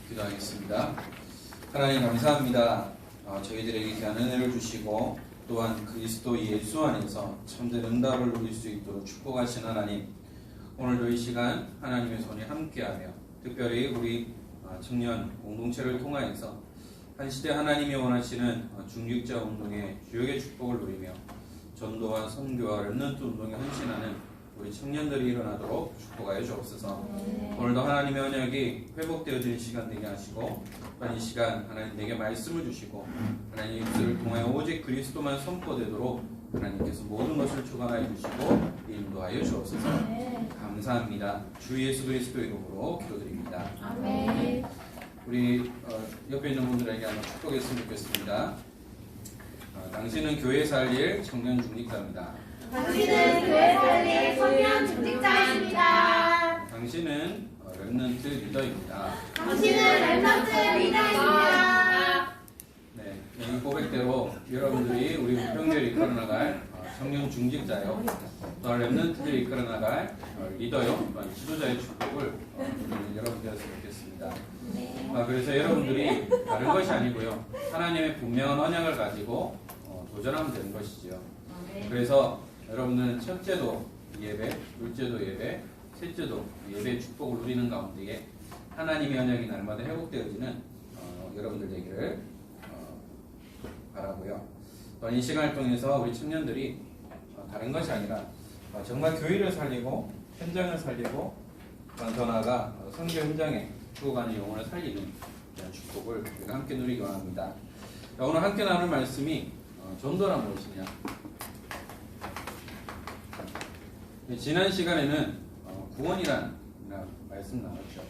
기도하겠습니다. 하나님 감사합니다. 저희들에게 귀한 은혜를 주시고 또한 그리스도 예수 안에서 참된 응답을 누릴 수 있도록 축복하신 하나님, 오늘도 이 시간 하나님의 손이 함께하며 특별히 우리 청년 공동체를 통하여서 한 시대 하나님이 원하시는 중직자 운동의 주역의 축복을 누리며 전도와 선교와 렘넌트 운동에 헌신하는 우리 청년들이 일어나도록 축복하여 주옵소서. 오늘도 하나님의 언약이 회복되어지는 시간 되게 하시고 또한 이 시간 하나님 내게 말씀을 주시고 하나님 입술을 통하여 오직 그리스도만 선포되도록 하나님께서 모든 것을 주관하여 주시고 인도하여 주옵소서. 감사합니다. 주 예수 그리스도 이름으로 기도드립니다. 아멘. 우리 옆에 있는 분들에게 한번 축복했으면 좋겠습니다. 당신은 교회 살릴 청년 중직자입니다. 당신은 교회 살릴 청년 중직자입니다. 당신은 렘넌트 리더입니다. 당신은 렘넌트 리더입니다. 네, 이 고백대로 여러분들이 우리 우평교를 이끌어나갈 청년 중직자요, 또한 렘넌트들이 이끌어나갈 리더요, 또한 지도자의 축복을 누리는 여러분 되었으면 좋겠습니다. 그래서 여러분들이 다른 것이 아니고요, 하나님의 분명한 언약을 가지고 도전하면 되는 것이지요. 그래서 여러분들은 첫째도 예배, 둘째도 예배, 셋째도 예배의 축복을 누리는 가운데에 하나님의 언약이 날마다 회복되어지는 여러분들 되기를 바라고요. 또한 이 시간을 통해서 우리 청년들이 다른 것이 아니라 정말 교회를 살리고 현장을 살리고 더 나아가 선교 현장에 죽어가는 영혼을 살리는 그런 축복을 우리가 함께 누리기 원합니다. 오늘 함께 나눌 말씀이 전도란 무엇이냐. 지난 시간에는 구원이란 말씀 나눴죠.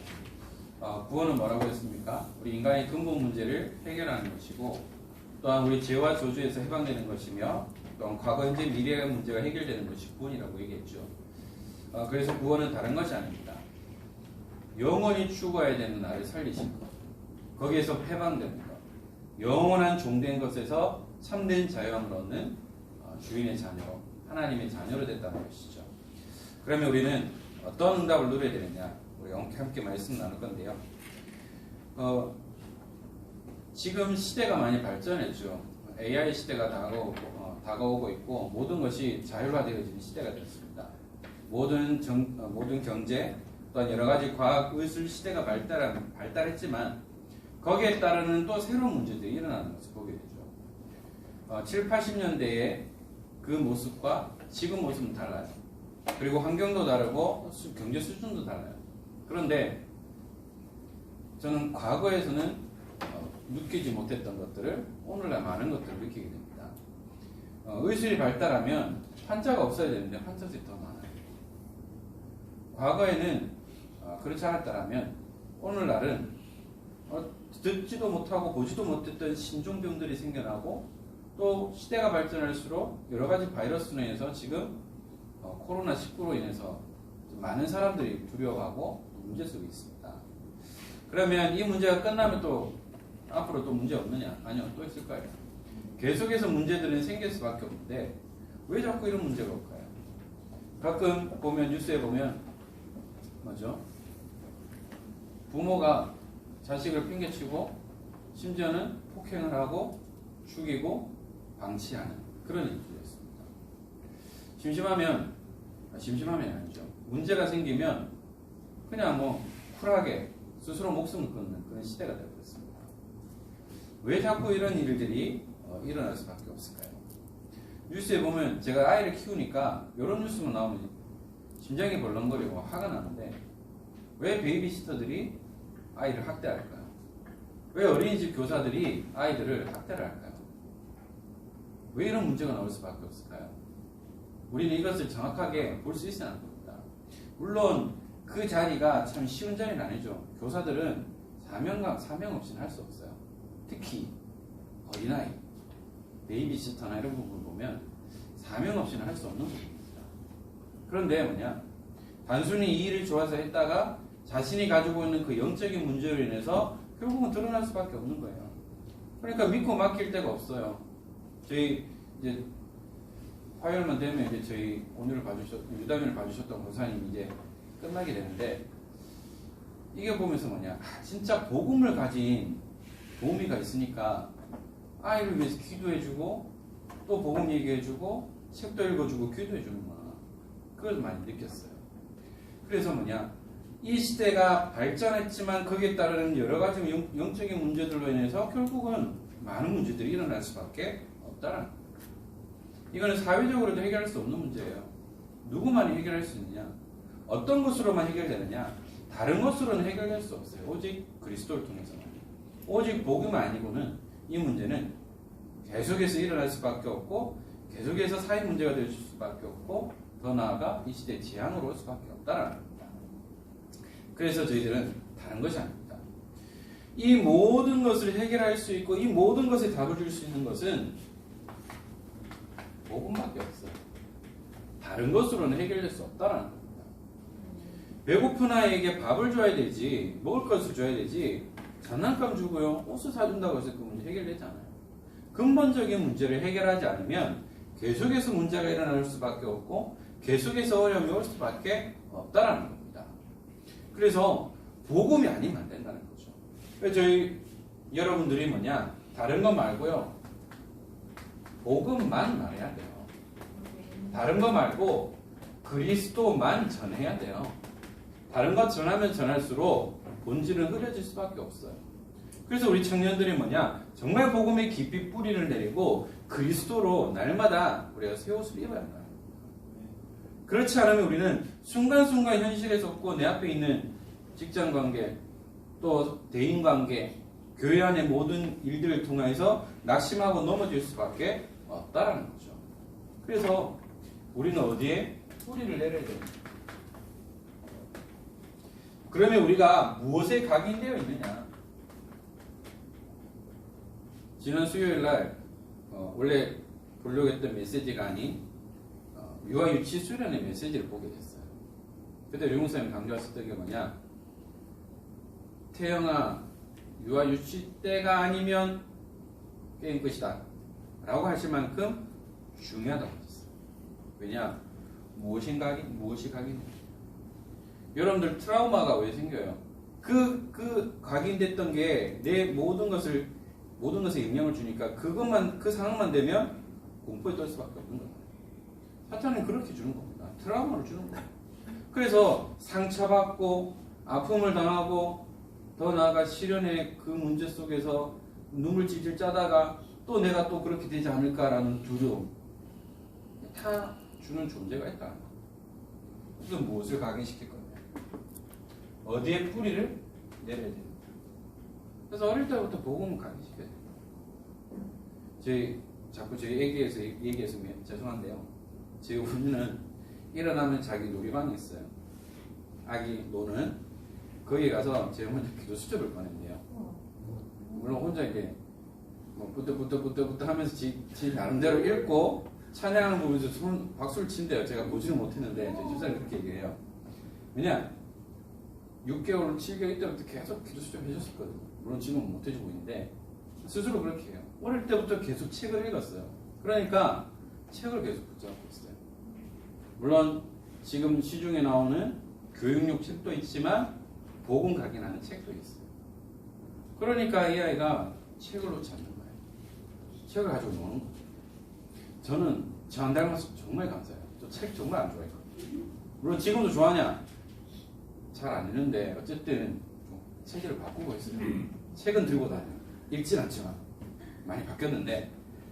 구원은 뭐라고 했습니까? 우리 인간의 근본 문제를 해결하는 것이고 또한 우리 죄와 저주에서 해방되는 것이며 또한 과거, 현재, 미래의 문제가 해결되는 것이 구원이라고 얘기했죠. 그래서 구원은 다른 것이 아닙니다. 영원히 죽어야 되는 나를 살리신 것, 거기에서 해방되는 것, 영원한 종된 것에서 참된 자유함을 얻는 주인의 자녀, 하나님의 자녀로 됐다는 것이죠. 그러면 우리는 어떤 응답을 누려야 되느냐, 우리 함께 말씀 나눌 건데요. 지금 시대가 많이 발전했죠. AI 시대가 다가오고 있고 모든 것이 자율화되어지는 시대가 됐습니다. 모든 경제 또한 여러 가지 과학 의술 시대가 발달했지만 거기에 따르는 또 새로운 문제들이 일어나는 것을 보게 되죠. 7, 80년대의 그 모습과 지금 모습은 달라요. 그리고 환경도 다르고 경제 수준도 달라요. 그런데 저는 과거에서는 느끼지 못했던 것들을 오늘날 많은 것들을 느끼게 됩니다. 의술이 발달하면 환자가 없어야 되는데 환자들이 더 많아요. 과거에는 그렇지 않았다면 오늘날은 듣지도 못하고 보지도 못했던 신종병들이 생겨나고 또 시대가 발전할수록 여러 가지 바이러스로 인해서 지금 코로나19로 인해서 많은 사람들이 두려워하고 문제 속에 있습니다. 그러면 이 문제가 끝나면 또 앞으로 또 문제 없느냐? 아니요, 또 있을 거예요. 계속해서 문제들은 생길 수밖에 없는데 왜 자꾸 이런 문제가 올까요? 가끔 보면 뉴스에 보면 뭐죠? 부모가 자식을 핑계치고 심지어는 폭행을 하고 죽이고 방치하는 그런 일들이었습니다. 심심하면 아니죠. 문제가 생기면 그냥 쿨하게 스스로 목숨을 끊는 그런 시대가 되고 있습니다. 왜 자꾸 이런 일들이 일어날 수밖에 없을까요? 뉴스에 보면 제가 아이를 키우니까 이런 뉴스만 나오면 심장이 벌렁거리고 화가 나는데 왜 베이비시터들이 아이를 학대할까요? 왜 어린이집 교사들이 아이들을 학대를 할까요? 왜 이런 문제가 나올 수밖에 없을까요? 우리는 이것을 정확하게 볼 수 있어야 합니다. 물론 그 자리가 참 쉬운 자리는 아니죠. 교사들은 사명 없이는 할 수 없어요. 특히 어린아이, 베이비시터나 이런 부분을 보면 사명 없이는 할 수 없는 부분입니다. 그런데 단순히 이 일을 좋아서 했다가 자신이 가지고 있는 그 영적인 문제로 인해서 결국은 드러날 수밖에 없는 거예요. 그러니까 믿고 맡길 데가 없어요. 저희 이제 화요일만 되면 이제 저희 오늘을 유다민을 봐주셨던 권사님이 이제 끝나게 되는데 이게 보면서 뭐냐, 진짜 복음을 가진 도우미가 있으니까 아이를 위해서 기도해주고 또 복음 얘기해주고 책도 읽어주고 기도해주는구나. 그걸 많이 느꼈어요. 그래서 뭐냐, 이 시대가 발전했지만 거기에 따르는 여러 가지 영적인 문제들로 인해서 결국은 많은 문제들이 일어날 수밖에 없다는 겁니다. 이거는 사회적으로도 해결할 수 없는 문제예요. 누구만이 해결할 수 있느냐? 어떤 것으로만 해결되느냐? 다른 것으로는 해결될 수 없어요. 오직 그리스도를 통해서만. 오직 복음 아니고는 이 문제는 계속해서 일어날 수밖에 없고 계속해서 사회 문제가 될 수밖에 없고 더 나아가 이 시대의 재앙으로 올 수밖에 없다는 겁니다. 그래서 저희들은 다른 것이 아닙니다. 이 모든 것을 해결할 수 있고 이 모든 것에 답을 줄 수 있는 것은 복음밖에 없어요. 다른 것으로는 해결될 수 없다는 겁니다. 배고픈 아이에게 밥을 줘야 되지, 먹을 것을 줘야 되지, 장난감 주고요, 옷을 사준다고 해서 그 문제 해결되지 않아요. 근본적인 문제를 해결하지 않으면 계속해서 문제가 일어날 수밖에 없고 계속해서 어려움이 올 수밖에 없다는 겁니다. 그래서 복음이 아니면 안 된다는 거죠. 그래서 저희 여러분들이 뭐냐, 다른 거 말고요, 복음만 말해야 돼요. 다른 거 말고 그리스도만 전해야 돼요. 다른 거 전하면 전할수록 본질은 흐려질 수밖에 없어요. 그래서 우리 청년들이 뭐냐, 정말 복음의 깊이 뿌리를 내리고 그리스도로 날마다 우리가 새 옷을 입어야 한다. 그렇지 않으면 우리는 순간순간 현실에 속고 내 앞에 있는 직장관계, 또 대인관계, 교회 안의 모든 일들을 통해서 낙심하고 넘어질 수밖에 없다라는 거죠. 그래서 우리는 어디에 뿌리를 내려야 됩니다. 그러면 우리가 무엇에 각인되어 있느냐? 지난 수요일 날 원래 보려고 했던 메시지가 아닌 유아 유치 수련의 메시지를 보게 됐어요. 그때 류목사님 강조하셨던 게 뭐냐, 태영아, 유아 유치 때가 아니면 게임 끝이다 라고 하실 만큼 중요하다고 하셨어요. 왜냐, 무엇이 각인돼요? 여러분들 트라우마가 왜 생겨요? 그 각인됐던 게 내 모든 것에 영향을 주니까 그것만, 그 상황만 되면 공포에 떨 수밖에 없는 거예요. 사탄은 그렇게 주는 겁니다. 트라우마를 주는 거예요. 그래서 상처받고 아픔을 당하고 더 나아가 시련의 그 문제 속에서 눈물 찔찔 짜다가 또 내가 또 그렇게 되지 않을까라는 두려움 다 주는 존재가 있다. 그래서 무엇을 각인시킬 거냐? 어디에 뿌리를 내려야 됩니다. 그래서 어릴 때부터 복음을 각인시켜야 됩니다. 자꾸 저희 얘기했으면 죄송한데요. 제 우리는 일어나면 자기 놀이방이 있어요. 아기 노는. 거기에 가서 제가 먼저 기도 수첩을 꺼낸대요. 물론 혼자 이렇게 뭐 부터 하면서 지 나름대로 읽고 찬양하는 부분에서 박수를 친대요. 제가 보지는 못했는데 제 집사님 그렇게 얘기해요. 왜냐, 6개월, 7개월 이때부터 계속 기도 수첩 해줬었거든요. 물론 지금은 못 해주고 있는데 스스로 그렇게 해요. 어릴 때부터 계속 책을 읽었어요. 그러니까 책을 계속 붙잡고 있어요. 물론 지금 시중에 나오는 교육용 책도 있지만 복음 각인하는 책도 있어요. 그러니까 이 아이가 책을 놓지 않는 거예요. 책을 가지고 노는 거죠. 저는 저 안 닮아서 정말 감사해요. 저 책 정말 안 좋아했거든요. 물론 지금도 좋아하냐? 잘 안 읽는데 어쨌든 좀 체질을 바꾸고 있어요. 책은 들고 다녀요. 읽진 않지만 많이 바뀌었는데,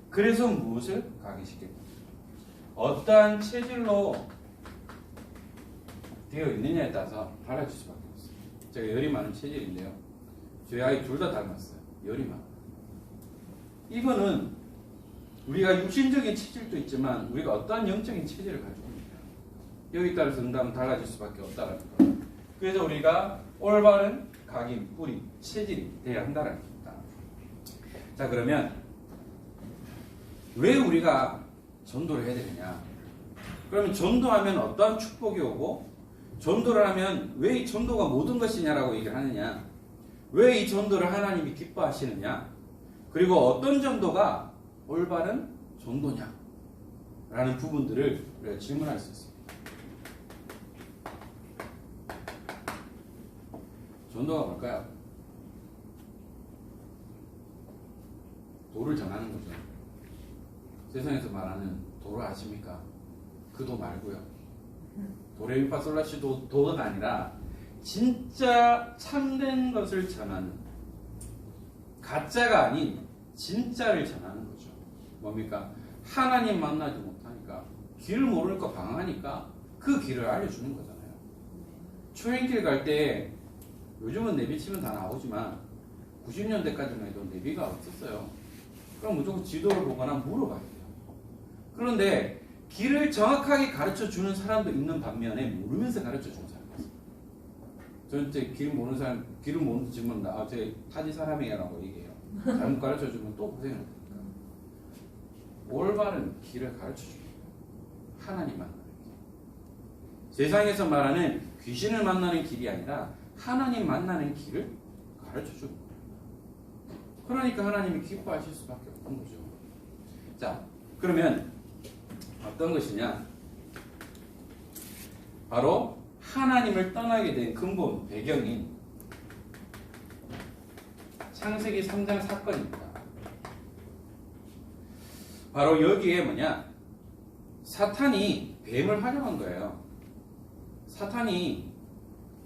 그래서 무엇을 각인시킬까? 어떠한 체질로 되어 있느냐에 따라서 달라질 수밖에 없어요. 제가 열이 많은 체질인데요. 저희 아이 둘 다 닮았어요. 열이 많아요. 이거는 우리가 육신적인 체질도 있지만 우리가 어떠한 영적인 체질을 가지고 있느냐, 여기 따라서 응답은 달라질 수밖에 없다는 거예요. 그래서 우리가 올바른 각인, 뿌리, 체질이 되어야 한다는 겁니다. 자, 그러면 왜 우리가 전도를 해야 되느냐? 그러면 전도하면 어떠한 축복이 오고, 전도를 하면 왜 이 전도가 모든 것이냐라고 얘기를 하느냐? 왜 이 전도를 하나님이 기뻐하시느냐? 그리고 어떤 전도가 올바른 전도냐? 라는 부분들을 우리가 질문할 수 있습니다. 전도가 뭘까요? 도를 전하는 거죠. 세상에서 말하는 도를 아십니까? 그 도 말고요. 도레미파솔라시 도가 아니라 진짜 참된 것을 전하는, 가짜가 아닌 진짜를 전하는 거죠. 뭡니까? 하나님 만나지 못하니까, 길을 모르니까 방황하니까 그 길을 알려주는 거잖아요. 초행길 갈 때 요즘은 내비치면 다 나오지만 90년대까지만 해도 내비가 없었어요. 그럼 무조건 지도를 보거나 물어봐야 돼요. 그런데 길을 정확하게 가르쳐 주는 사람도 있는 반면에 모르면서 가르쳐 주는 사람이 있어요. 저는 이제 길 모르는 사람, 길을 모르는 질문 제 타지 사람이라고 얘기해요. 잘못 가르쳐 주면 또 고생을 합니다. 올바른 길을 가르쳐 주는 거예요. 하나님 만나는 길. 세상에서 말하는 귀신을 만나는 길이 아니라 하나님 만나는 길을 가르쳐 주는 거예요. 그러니까 하나님이 기뻐하실 수밖에 없는 거죠. 자, 그러면 어떤 것이냐? 바로 하나님을 떠나게 된 근본 배경인 창세기 3장 사건입니다. 바로 여기에 뭐냐? 사탄이 뱀을 활용한 거예요.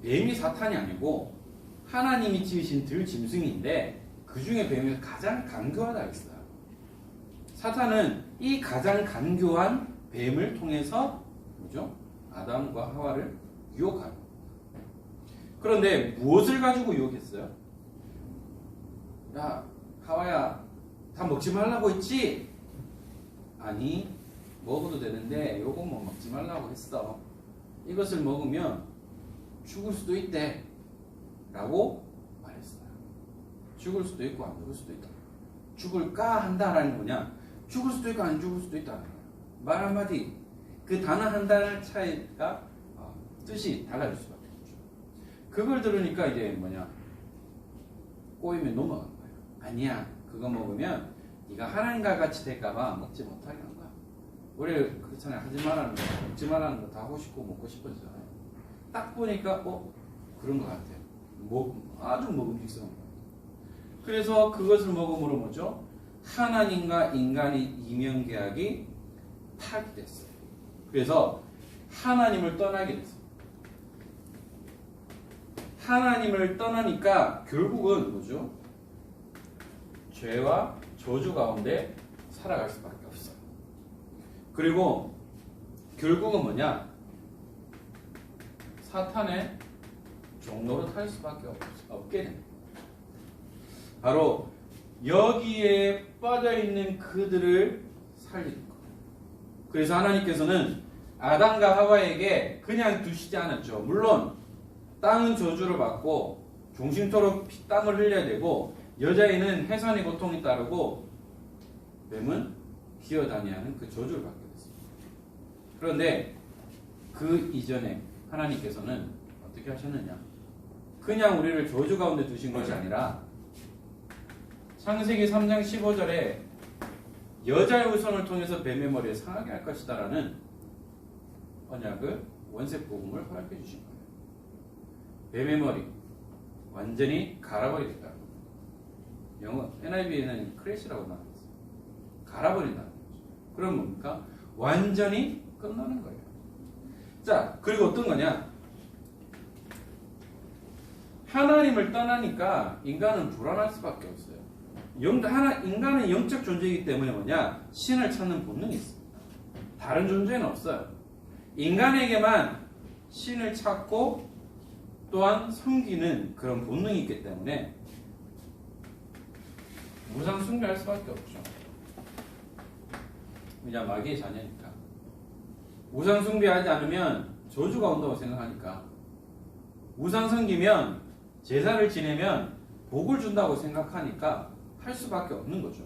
뱀이 사탄이 아니고 하나님이 지으신 들짐승인데 그 중에 뱀이 가장 간교하다 했어요. 사탄은 이 가장 간교한 뱀을 통해서 뭐죠? 아담과 하와를 유혹하는. 그런데 무엇을 가지고 유혹했어요? 야, 하와야, 다 먹지 말라고 했지? 아니, 먹어도 되는데 요건 뭐 먹지 말라고 했어. 이것을 먹으면 죽을 수도 있대 라고 말했어요. 죽을 수도 있고 안 죽을 수도 있다. 죽을까 한다라는 거냐? 죽을 수도 있고 안 죽을 수도 있다는 거예요. 말 한마디, 그 단어 한 달 차이가 뜻이 달라질 수밖에 없죠. 그걸 들으니까 이제 뭐냐? 꼬임에 넘어간 거예요. 아니야, 그거 먹으면 네가 하나님과 같이 될까봐 먹지 못하게 한 거야. 우리 그렇잖아요. 하지 말라는 거, 먹지 말라는 거 다 하고 싶고 먹고 싶어지잖아요. 딱 보니까 그런 것 같아요. 아주 먹음직스러운 거예요. 그래서 그것을 먹음으로 뭐죠? 하나님과 인간의 이면계약이 파기됐어요. 그래서 하나님을 떠나게 됐어요. 하나님을 떠나니까 결국은 뭐죠? 죄와 저주 가운데 살아갈 수밖에 없어요. 그리고 결국은 뭐냐? 사탄의 종로로 탈 수밖에 없게 됩니다. 바로 여기에 빠져있는 그들을 살리는 거예요. 그래서 하나님께서는 아담과 하와에게 그냥 두시지 않았죠. 물론 땅은 저주를 받고 종신토록 땀을 흘려야 되고 여자애는 해산의 고통이 따르고 뱀은 기어다니는 그 저주를 받게 됐습니다. 그런데 그 이전에 하나님께서는 어떻게 하셨느냐? 그냥 우리를 저주 가운데 두신 것이 아니라 창세기 3장 15절에 여자의 후손을 통해서 뱀의 머리에 상하게 할 것이다 라는 언약을 원색복음을 허락해 주신 거예요. 뱀의 머리 완전히 갈아버리겠다. 영어 NIV에는 크래시라고 나왔어요. 갈아버린다는 거죠. 그럼 뭡니까? 완전히 끝나는 거예요. 자, 그리고 어떤 거냐? 하나님을 떠나니까 인간은 불안할 수밖에 없어요. 인간은 영적 존재이기 때문에 뭐냐? 신을 찾는 본능이 있습니다. 다른 존재는 없어요. 인간에게만 신을 찾고 또한 섬기는 그런 본능이 있기 때문에 우상 숭배할 수밖에 없죠. 그냥 마귀의 자녀니까. 우상 숭배하지 않으면 저주가 온다고 생각하니까. 우상 섬기면 제사를 지내면 복을 준다고 생각하니까 할 수밖에 없는 거죠.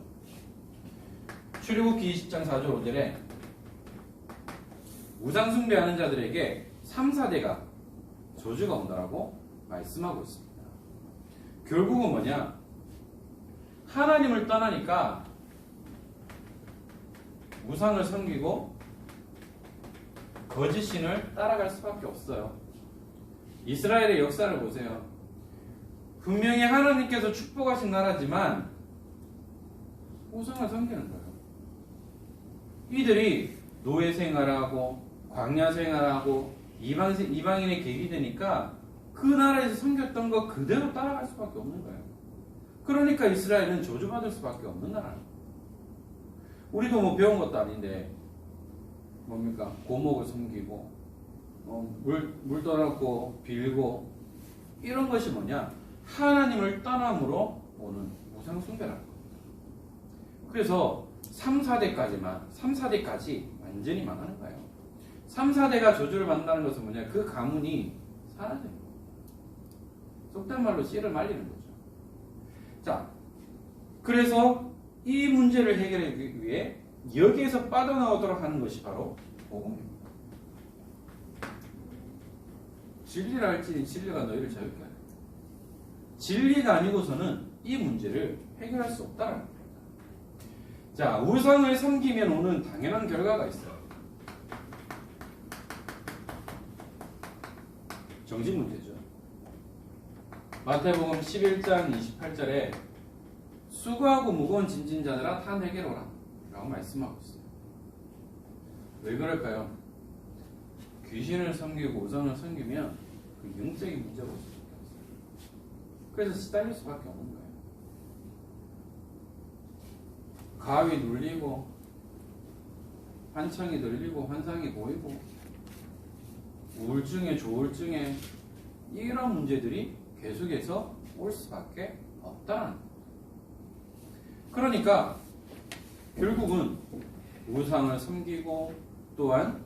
출애굽기 20장 4절 5절에 우상 숭배하는 자들에게 3, 4대가 저주가 온다라고 말씀하고 있습니다. 결국은 뭐냐? 하나님을 떠나니까 우상을 섬기고 거짓신을 따라갈 수밖에 없어요. 이스라엘의 역사를 보세요. 분명히 하나님께서 축복하신 나라지만 우상을 섬기는 거예요. 이들이 노예 생활하고 광야 생활하고 이방인의 객이 되니까 그 나라에서 섬겼던 거 그대로 따라갈 수밖에 없는 거예요. 그러니까 이스라엘은 저주받을 수밖에 없는 나라예요. 우리도 뭐 배운 것도 아닌데 뭡니까? 고목을 섬기고 물 떠났고 빌고 이런 것이 뭐냐? 하나님을 떠남으로 오는 우상 숭배라는 겁니다. 그래서 3, 4대까지 완전히 망하는 거예요. 3, 4대가 저주를 받는다는 것은 뭐냐? 그 가문이 사라지는 거예요. 속된 말로 씨를 말리는 거죠. 자, 그래서 이 문제를 해결하기 위해 여기에서 빠져나오도록 하는 것이 바로 복음입니다. 진리를 알지니 진리가 너희를 자유케 하리라. 진리가 아니고서는 이 문제를 해결할 수 없다는 겁니다. 자, 우상을 섬기면 오는 당연한 결과가 있어요. 정직 문제죠. 마태복음 11장 28절에 수고하고 무거운 짐진 자들아 다 내게로 오라 라고 말씀하고 있어요. 왜 그럴까요? 귀신을 섬기고 우상을 섬기면 그 영적인 문제가 있을 수밖에 없어요. 그래서 시달릴 수밖에 없는 거예요. 가위 눌리고 환청이 들리고 환상이 보이고 우울증에 조울증에 이런 문제들이 계속해서 올 수밖에 없다는 거예요. 그러니까 결국은 우상을 섬기고 또한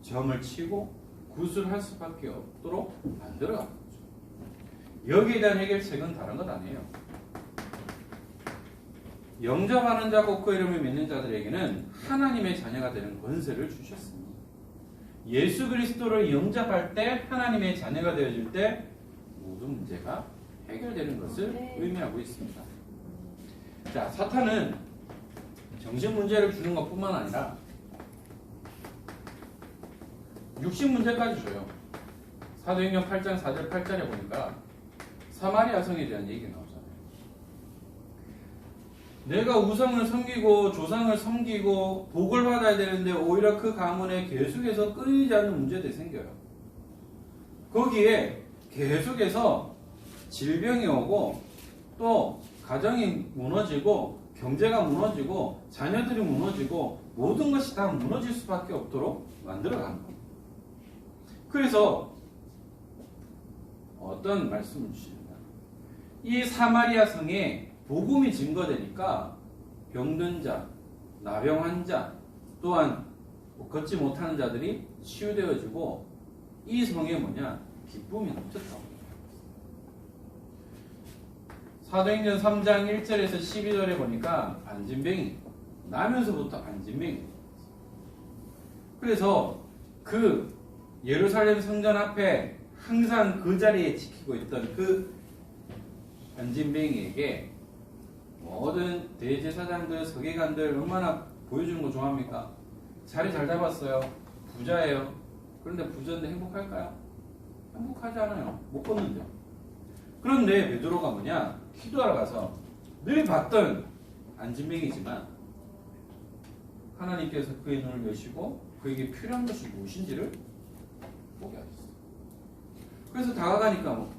점을 치고 구술할 수밖에 없도록 만들어가는 거죠. 여기에 대한 해결책은 다른 것 아니에요. 영접하는 자고 그 이름을 믿는 자들에게는 하나님의 자녀가 되는 권세를 주셨습니다. 예수 그리스도를 영접할 때 하나님의 자녀가 되어질 때 모든 문제가 해결되는 것을 의미하고 있습니다. 자, 사탄은 정신 문제를 주는 것뿐만 아니라 육신 문제까지 줘요. 사도행전 8장 4절 8절에 보니까 사마리아 성에 대한 얘기가 나오잖아요. 내가 우상을 섬기고 조상을 섬기고 복을 받아야 되는데 오히려 그 가문에 계속해서 끊이지 않는 문제들이 생겨요. 거기에 계속해서 질병이 오고 또 가정이 무너지고 경제가 무너지고 자녀들이 무너지고 모든 것이 다 무너질 수밖에 없도록 만들어가는 겁니다. 그래서 어떤 말씀을 주십니까? 이 사마리아 성에 복음이 증거되니까 병든 자, 나병 환자 또한 걷지 못하는 자들이 치유되어지고 이 성에 뭐냐? 기쁨이 넘쳤다고. 사도행전 3장 1절에서 12절에 보니까 안진뱅이, 나면서부터 안진뱅이. 그래서 그 예루살렘 성전 앞에 항상 그 자리에 지키고 있던 그 안진뱅이에게 모든 대제사장들, 서기관들 얼마나 보여주는 거 좋아합니까? 자리 잘 잡았어요. 부자예요. 그런데 부자인데 행복할까요? 행복하지 않아요. 못 걷는데요. 그런데 베드로가 뭐냐? 기도하러 가서 늘 봤던 안진뱅이지만 하나님께서 그의 눈을 여시고 그에게 필요한 것이 무엇인지를 보게 하셨어요. 그래서 다가가니까 뭐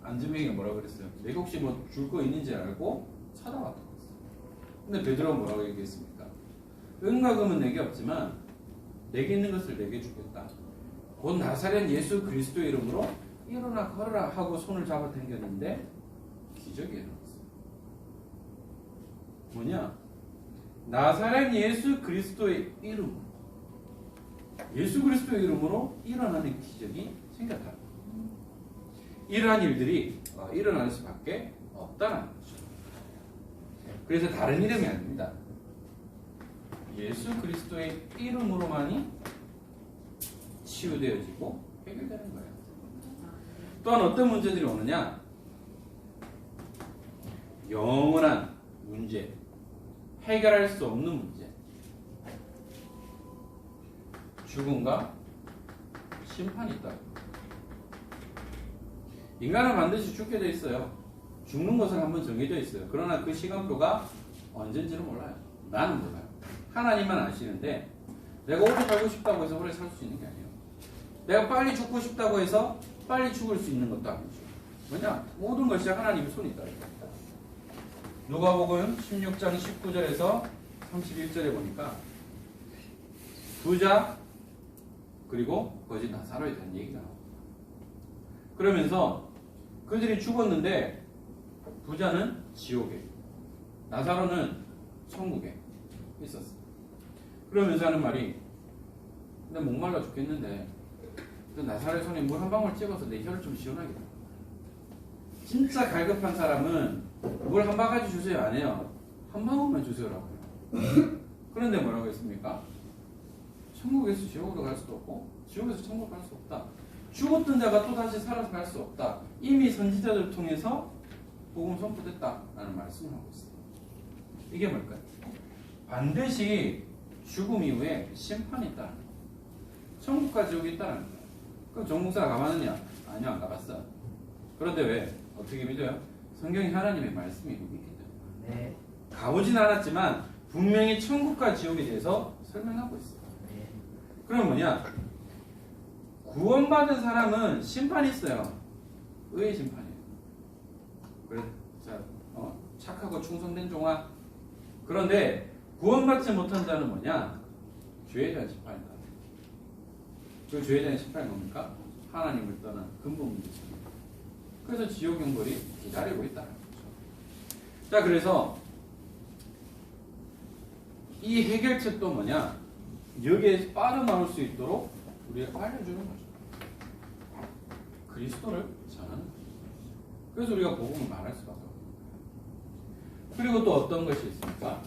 안진뱅이가 뭐라고 그랬어요? 내가 혹시 뭐 줄 거 있는지 알고 찾아왔다고 했어요. 근데 베드로가 뭐라고 얘기했습니까? 은과 금은 내게 없지만 내게 있는 것을 내게 주겠다. 곧 나사렛 예수 그리스도의 이름으로 일어나 걸어라 하고 손을 잡아 당겼는데 기적이 일어났어요. 뭐냐? 나사렛 예수 그리스도의 이름, 예수 그리스도의 이름으로 일어나는 기적이 생겼다. 이러한 일들이 일어날 수밖에 없다는 거죠. 그래서 다른 이름이 아닙니다. 예수 그리스도의 이름으로만이 치유되어지고 해결되는 거예요. 또한 어떤 문제들이 오느냐? 영원한 문제, 해결할 수 없는 문제, 죽음과 심판이 있다. 인간은 반드시 죽게 돼 있어요. 죽는 것은 한번 정해져 있어요. 그러나 그 시간표가 언젠지는 몰라요. 나는 몰라요. 하나님만 아시는데 내가 오래 살고 싶다고 해서 오래 살 수 있는 게 아니에요. 내가 빨리 죽고 싶다고 해서 빨리 죽을 수 있는 것도 아니죠. 뭐냐? 모든 것이 하나님의 손이 있다. 누가복음 16장 19절에서 31절에 보니까 부자 그리고 거짓 나사로에 대한 얘기가 나옵니다. 그러면서 그들이 죽었는데 부자는 지옥에, 나사로는 천국에 있었어요. 그러면서 하는 말이 나 목말라 죽겠는데 그 나사로의 손에 물 한 방울 찍어서 내 혀를 좀 시원하게 해. 진짜 갈급한 사람은 물 한 바가지 주세요 안 해요. 한 방울만 주세요라고 해요. 그런데 뭐라고 했습니까? 천국에서 지옥으로 갈 수도 없고 지옥에서 천국 갈 수 없다. 죽었던 자가 또 다시 살아서 갈 수 없다. 이미 선지자들을 통해서 복음 선포됐다라는 말씀을 하고 있습니다. 이게 뭘까요? 반드시 죽음 이후에 심판이 있다는 거예요. 천국과 지옥이 있다는 거예요. 그럼 정목사 가봤느냐? 아니요, 안 가봤어. 그런데 왜? 어떻게 믿어요? 성경이 하나님의 말씀이고 믿기 때문에. 네. 가보진 않았지만 분명히 천국과 지옥에 대해서 설명하고 있어요. 네. 그럼 뭐냐? 구원받은 사람은 심판이 있어요. 의의 심판이에요. 그래, 자, 착하고 충성된 종아. 그런데 구원받지 못한 자는 뭐냐? 죄에 대한 심판이다. 그 죄에 대한 심판이 뭡니까? 하나님을 떠난 근본 문제입니다. 그래서 지옥 형벌이 기다리고 있다는 거죠. 자, 그래서 이 해결책도 뭐냐? 여기에서 빠져나올 수 있도록 우리가 알려주는 거죠. 그리스도를 전하는 거죠. 그래서 우리가 복음을 말할 수밖에 없는 거예요. 그리고 또 어떤 것이 있습니까?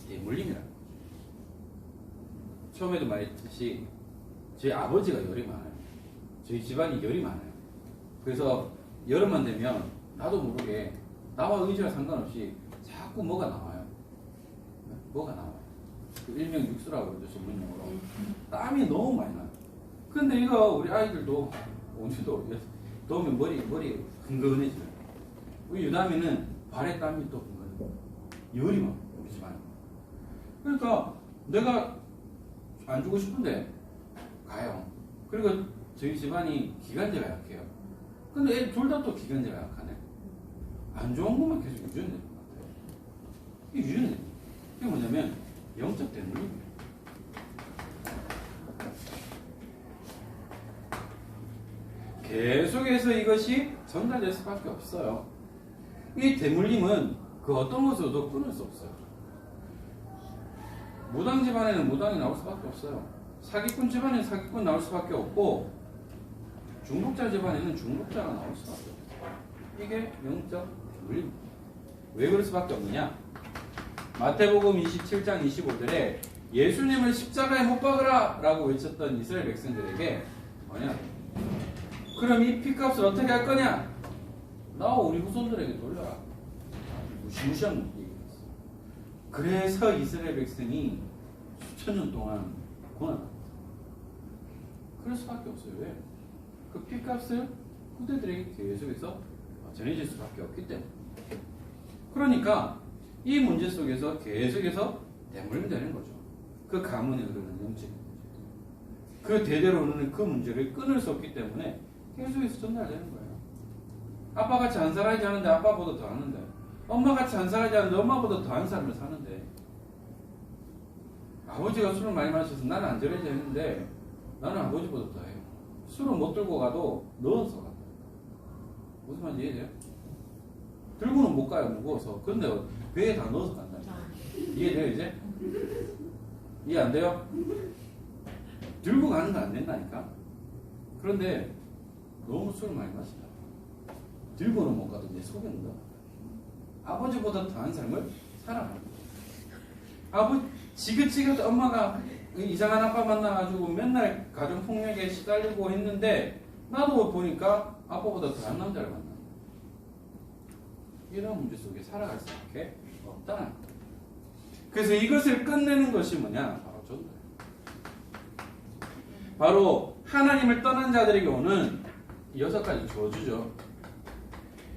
대물림이라는 거죠. 처음에도 말했듯이 저희 아버지가 열이 많아요. 저희 집안이 열이 많아요. 그래서 여름만 되면 나도 모르게 나와 의지와 상관없이 자꾸 뭐가 나와요. 뭐가 나와요. 그 일명 육수라고 그러죠, 전문용어로. 땀이 너무 많이 나요. 근데 이거 우리 아이들도 오늘도 더우면 머리 흥건해져요. 우리 유담이는 발에 땀이 또 흥건해요. 열이 막 우리 집안에. 그러니까 내가 안 주고 싶은데 가요. 그리고 저희 집안이 기관지가 약해요. 근데 애 둘 다 또 기관지가 약하네. 안 좋은 것만 계속 유전되는 것 같아요. 이게 유전돼요. 이게 뭐냐면 영적 대물림이에요. 계속해서 이것이 전달될 수밖에 없어요. 이 대물림은 그 어떤 것으로도 끊을 수 없어요. 무당 집안에는 무당이 나올 수밖에 없어요. 사기꾼 집안에는 사기꾼 나올 수밖에 없고 중독자 집안에는 중독자가 나올 수밖에 없어요. 이게 영적 대물림입니다. 왜 그럴 수밖에 없느냐? 마태복음 27장 25절에 예수님을 십자가에 못 박으라 라고 외쳤던 이스라엘 백성들에게 뭐냐? 그럼 이 피값을 어떻게 할 거냐? 나와 우리 후손들에게 돌려라. 무시무시한 얘기였어. 그래서 이스라엘 백성이 수천 년 동안 고난합니다. 그럴 수밖에 없어요. 왜? 그 피값을 후대들에게 계속해서 전해질 수밖에 없기 때문에. 그러니까 이 문제 속에서 계속해서 대물림되는 거죠. 그 가문에 흐르는 영적인 문제. 그 대대로 흐르는 그 문제를 끊을 수 없기 때문에 계속해서 전달되는 거예요. 아빠같이 안 살아야지 하는데 아빠보다 더 하는데, 엄마같이 안 살아야지 하는데 엄마보다 더한 삶을 사는데, 아버지가 술을 많이 마셔서 나는 안 저래야지 했는데 나는 아버지보다 더해요. 술을 못 들고 가도 넣어서 간다. 무슨 말인지 이해돼요? 들고는 못 가요, 무거워서. 근데 배에 다 넣어서 간다. 이해돼요, 이제? 이해 안 돼요? 들고 가는 거 안 된다니까? 그런데 너무 술을 많이 마신다. 들고는 못 가도 내 속에 넣어. 아버지보다 더한 삶을 살아가는 거예요. 지긋지긋 엄마가 이상한 아빠 만나가지고 맨날 가정폭력에 시달리고 했는데 나도 보니까 아빠보다 더한 남자를 만나. 이런 문제 속에 살아갈 수밖에 없다는 거예요. 그래서 이것을 끝내는 것이 뭐냐? 바로 전도예요. 바로 하나님을 떠난 자들에게 오는 6가지 저주죠.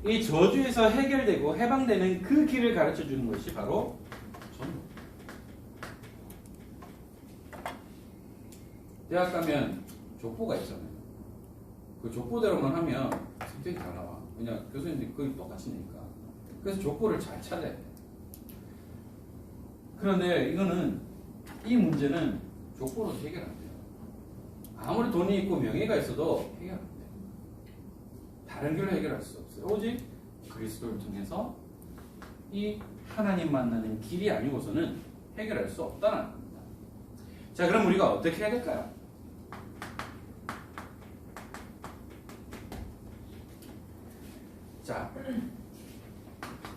이 저주에서 해결되고 해방되는 그 길을 가르쳐 주는 것이 바로 전도. 대학 가면 족보가 있잖아요. 그 족보대로만 하면 성적이 다 나와. 왜냐 교수님들이 거의 똑같이 내니까. 그래서 족보를 잘 찾아야 돼. 그런데 이 문제는 족보로 해결 안 돼요. 아무리 돈이 있고 명예가 있어도 해결 안 돼요. 다른 길로 해결할 수 없어요. 오직 그리스도를 통해서 이 하나님 만나는 길이 아니고서는 해결할 수 없다는 겁니다. 자, 그럼 우리가 어떻게 해야 될까요? 자,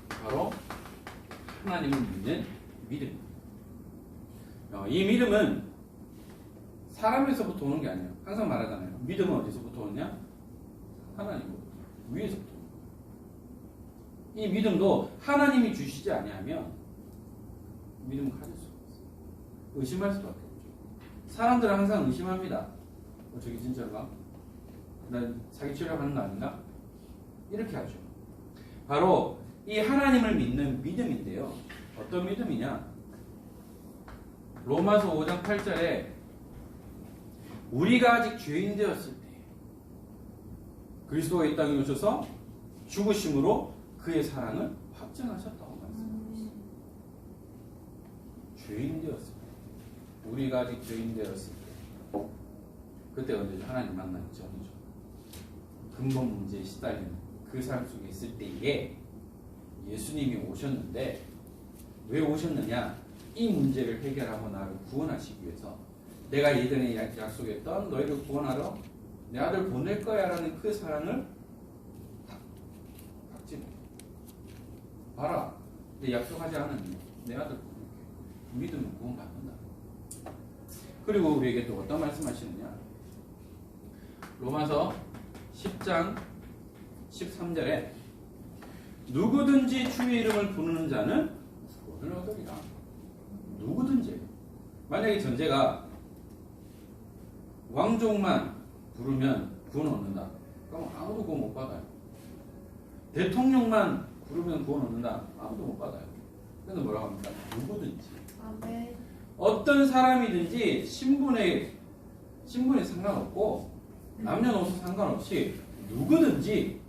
바로 하나님을 믿는 믿음. 이 믿음은 사람에서부터 오는 게 아니에요. 항상 말하잖아요. 믿음은 어디서부터 오느냐? 하나님으로부터, 위에서부터 오는 거예요. 이 믿음도 하나님이 주시지 아니하면 믿음을 가질 수가 없어요. 의심할 수밖에 없죠. 사람들은 항상 의심합니다. 저기 진짜인가? 난 사기치려고 하는 거 아닌가? 이렇게 하죠. 바로 이 하나님을 믿는 믿음인데요. 어떤 믿음이냐? 로마서 5장 8절에 우리가 아직 죄인 되었을 때 그리스도가 이 땅에 오셔서 죽으심으로 그의 사랑을 확증하셨다고 말씀하고 있습니다. 죄인 되었을 때, 우리가 아직 죄인 되었을 때, 그때 언제죠? 하나님 만나기 전이죠. 근본 문제에 시달리는 그 삶 속에 있을 때에 예수님이 오셨는데 왜 오셨느냐? 이 문제를 해결하고 나를 구원하시기 위해서 내가 예전에 약속했던 너희를 구원하러 내 아들 보낼 거야 라는 그 사랑을 받지 못해. 봐라, 내 약속하지 않은 내 아들 보낼게. 믿으면 구원받는다. 그리고 우리에게 또 어떤 말씀하시느냐? 로마서 10장 13절에 누구든지 주의 이름을 부르는 자는 구원을 얻으리라. 누구든지. 만약에 전제가 왕족만 부르면 구원 얻는다. 그럼 아무도 구원 못 받아요. 대통령만 부르면 구원 얻는다. 아무도 못 받아요. 그래서 뭐라고 합니까? 누구든지. 아멘. 어떤 사람이든지 신분에 상관없고 남녀노소 상관없이 누구든지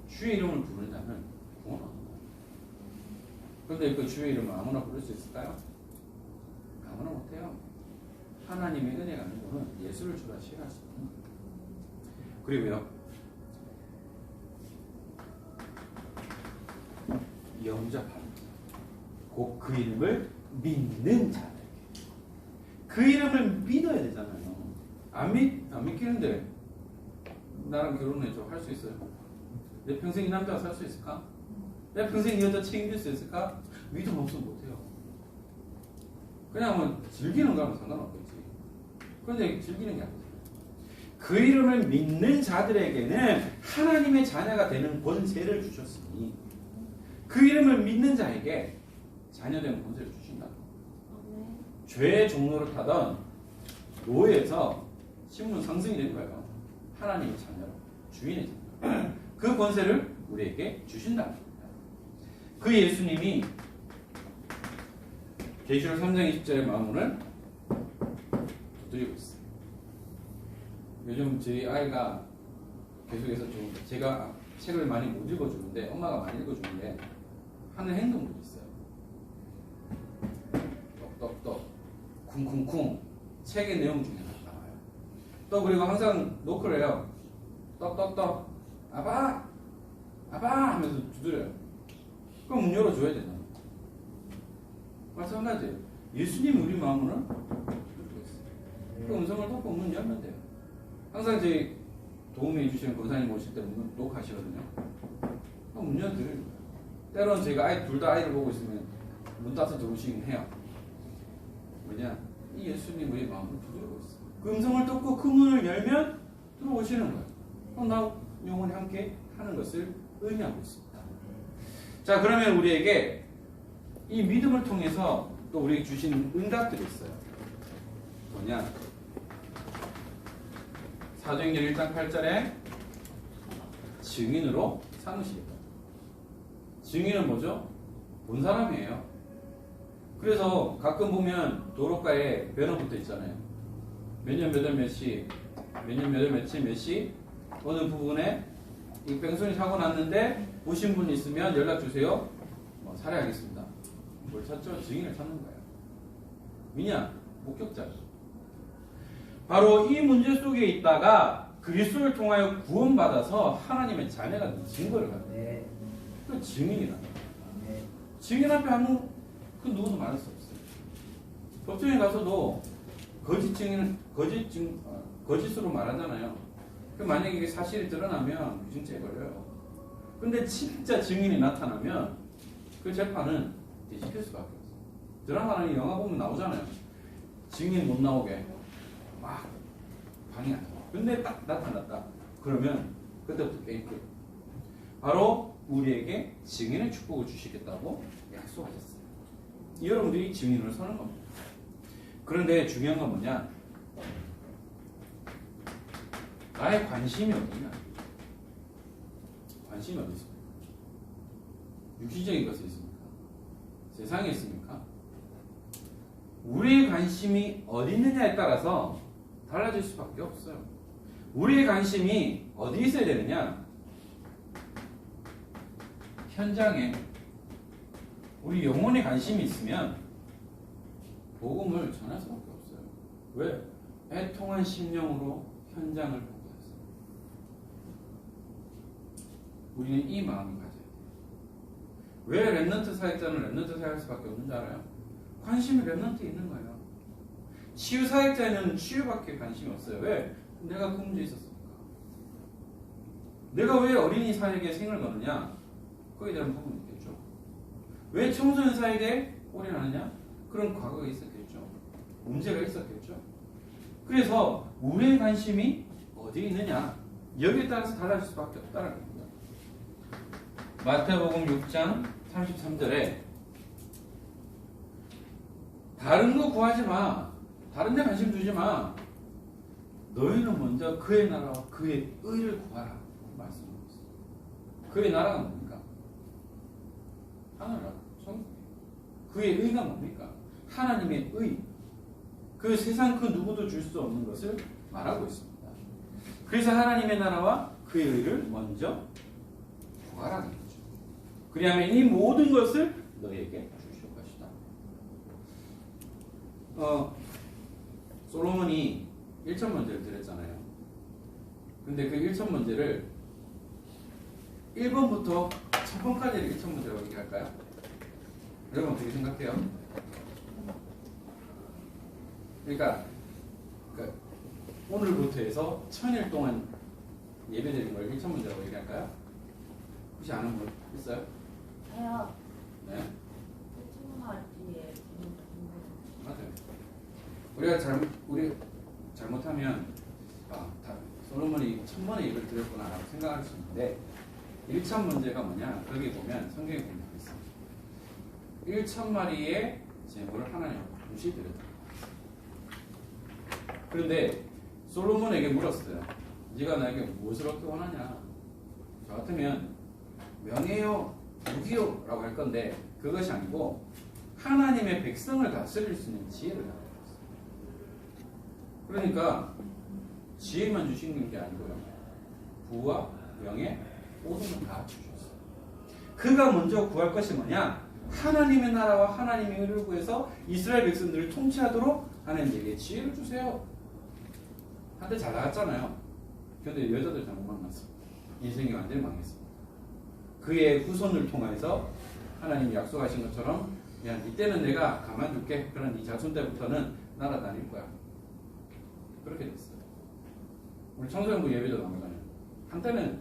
주의 이름을 부르는 자는 구원 얻는다. 그런데 그 주의 이름을 아무나 부를 수 있을까요? 아무나 못해요. 하나님의 은혜가 아닌 분은 예수를 주라 싫어할 수 없는 거예요. 그리고요, 영접합니다. 곧 그 이름을 믿는 자들. 그 이름을 믿어야 되잖아요. 안 믿기는데 나랑 결혼해줘 할 수 있어요? 내 평생 이 남자가 살 수 있을까? 내 평생 이 여자 책임질 수 있을까? 믿음 없으면 못해요. 그냥 뭐 즐기는 거하면 상관없겠지. 그런데 즐기는 게 아니죠. 그 이름을 믿는 자들에게는 하나님의 자녀가 되는 권세를 주셨으니 그 이름을 믿는 자에게 자녀된 권세를 주신다. 죄의 종로를 타던 노예에서 신분 상승이 된 거예요. 하나님의 자녀로, 주인의 자녀로. 그 권세를 우리에게 주신다. 그 예수님이 계시록 3장 20절의 마음을 두드리고 있어요. 요즘 저희 아이가 계속해서 좀 제가 책을 많이 못 읽어주는데 엄마가 많이 읽어주는데 하는 행동들이 있어요. 똑똑똑 쿵쿵쿵 책의 내용 중에 나와요. 또 그리고 항상 노크를 해요. 똑똑똑 아빠 아빠 하면서 두드려요. 그럼 문 열어줘야 되나? 마찬가지예요. 예수님이 우리 마음으로 두드리고 있어요. 그 음성을 닫고 문 열면 돼요. 항상 저희 도움해 주시는 권사님 오실 때 문 녹화하시거든요. 그럼 문 열어드려요. 때로는 제가 둘 다 아이를 보고 있으면 문 닫아서 들어오시긴 해요. 왜냐? 이 예수님 우리 마음을 두드리고 있어요. 그 음성을 닫고 그 문을 열면 들어오시는 거예요. 그럼 나 영원히 함께 하는 것을 의미하고 있습니다. 자, 그러면 우리에게 이 믿음을 통해서 또 우리에게 주신 응답들이 있어요. 뭐냐? 사도행전 1장 8절에 증인으로 삼으시겠다. 증인은 뭐죠? 본 사람이에요. 그래서 가끔 보면 도로가에 배너 붙어 있잖아요. 몇 년 몇 월 몇 시, 몇 년 몇 월 며칠 몇 시, 어느 부분에 이 뺑소니 사고 났는데 보신 분 있으면 연락 주세요. 뭐 살해하겠습니다. 뭘 찾죠? 증인을 찾는 거예요. 왜냐? 목격자. 바로 이 문제 속에 있다가 그리스도를 통하여 구원받아서 하나님의 자녀가 된 증거를 갖는 거예요. 그 증인이다. 증인 앞에 아무 그 누구도 말할 수 없어요. 법정에 가서도 거짓으로 말하잖아요. 그 만약에 이게 사실이 드러나면 유증죄에 걸려요. 근데 진짜 증인이 나타나면 그 재판은 뒤집힐 수밖에 없어요. 드라마나 영화 보면 나오잖아요. 증인 못 나오게 막 방해하죠. 근데 딱 나타났다. 그러면 그때부터 게임 끝. 바로 우리에게 증인의 축복을 주시겠다고 약속하셨어요. 여러분들이 증인으로 서는 겁니다. 그런데 중요한 건 뭐냐? 나의 관심이 어디냐? 관심이 어디 있습니까? 육신적인 것에 있습니까? 세상에 있습니까? 우리의 관심이 어디 있느냐에 따라서 달라질 수밖에 없어요. 우리의 관심이 어디 있어야 되느냐? 현장에 우리 영혼의 관심이 있으면 복음을 전할 수밖에 없어요. 왜? 애통한 심령으로 현장을 보고 있어요. 우리는 이 마음을 가져야 돼요. 왜 렘넌트 사역자는 렘넌트 사역할 수밖에 없는 줄 알아요? 관심이 렘넌트에 있는 거예요. 치유 사역자에는 치유밖에 관심이 없어요. 왜? 내가 그 문제에 있었으니까. 내가 왜 어린이 사역에 생을 거느냐? 거기에 대한 부분이 있겠죠. 왜 청소년 사역에 올인하느냐? 그런 과거가 있었겠죠. 문제가 있었겠죠. 그래서 우리의 관심이 어디에 있느냐? 여기에 따라서 달라질 수밖에 없다는 겁니다. 마태복음 6장 33절에 다른 거 구하지 마. 다른 데 관심 두지 마. 너희는 먼저 그의 나라와 그의 의를 구하라. 말씀하고 있어요. 그의 나라가 뭡니까? 하늘나라. 그의 의가 뭡니까? 하나님의 의. 그 세상 그 누구도 줄 수 없는 것을 말하고 있습니다. 그래서 하나님의 나라와 그의 의를 먼저 구하라는 거죠. 그리하면 이 모든 것을 너희에게 주실 것이다. 솔로몬이 1,000번제를 드렸잖아요. 근데 그 1,000번제를 1번부터 1000번까지를 1,000번제라고 얘기할까요? 여러분 어떻게 생각해요? 그러니까 오늘부터 해서 1000일 동안 예배드린 걸 1,000번제라고 얘기할까요? 혹시 아는 분 있어요? 저요. 네. 청소년기에 맞아요. 우리 잘못하면 솔로몬이 1000번의 예배를 드렸구나 라고 생각할 수 있는데 1,000번제가 뭐냐? 거기 보면 성경에 보면 있어요. 1,000마리의 제물을 하나님 앞에 동시에 드렸다. 그런데 솔로몬에게 물었어요. 네가 나에게 무엇을 얻기 원하냐? 저 같으면 명예요, 부귀요 라고 할 건데 그것이 아니고 하나님의 백성을 다스릴 수 있는 지혜를 달라고 했어요. 그러니까 지혜만 주시는 게 아니고요. 부와 명예, 모든 걸 다 주셨어요. 그가 먼저 구할 것이 뭐냐? 하나님의 나라와 하나님의 의를 구해서 이스라엘 백성들을 통치하도록 하나님에게 지혜를 주세요. 한때 잘 나갔잖아요. 그런데 여자들 잘못 만났어. 인생이 완전히 망했습니다. 그의 후손을 통해서 하나님이 약속하신 것처럼 야, 이때는 내가 가만둘게. 그런 이 자손 때부터는 날아다닐 거야. 그렇게 됐어요. 우리 청소년부 예배도 나오잖아요. 한때는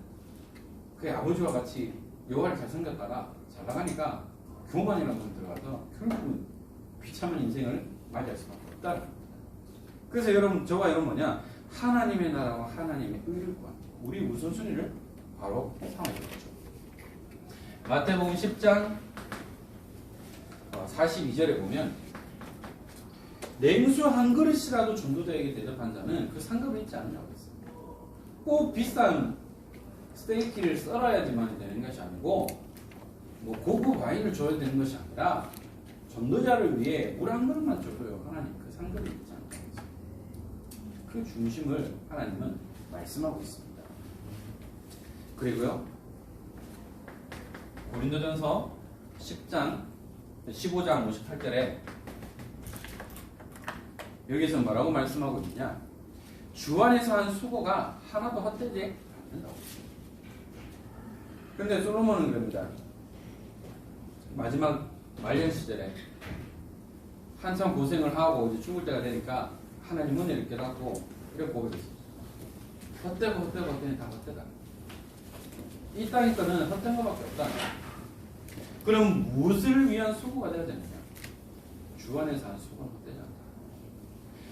그의 아버지와 같이 여호와를 잘 섬겼다가 잘 나가니까 교만이라는 것이 들어가서 결국은 비참한 인생을 맞이할 수밖에 없다는 겁니다. 그래서 여러분, 저와 여러분 뭐냐? 하나님의 나라와 하나님의 의를 구하는 우리 우선순위를 바로 삼아야겠죠. 마태복음 10장 42절에 보면 냉수 한 그릇이라도 전도자에게 대접한 자는 그 상급을 잊지 않으라고 했어요. 꼭 비싼 스테이키를 썰어야지만 되는 것이 아니고 뭐 고급 와인을 줘야 되는 것이 아니라 전도자를 위해 물 한 그릇만 줘도요 하나님 그 상급이 있지 않습니까? 그 중심을 하나님은 말씀하고 있습니다. 그리고요 고린도전서 15장 58절에 여기서 뭐라고 말씀하고 있느냐? 주 안에서 한 수고가 하나도 헛되지 않는다고. 근데 솔로몬은 그럽니다. 마지막 말년 시절에 한참 고생을 하고 이제 죽을 때가 되니까 하나님 은혜를 깨닫고 이렇게 고백했어요. 헛되고 헛되니 다 헛되다. 이 땅의 거는 헛된 것밖에 없다. 그럼 무엇을 위한 수고가 되어야 되느냐? 주 안에서 한 수고는 헛되지 않다.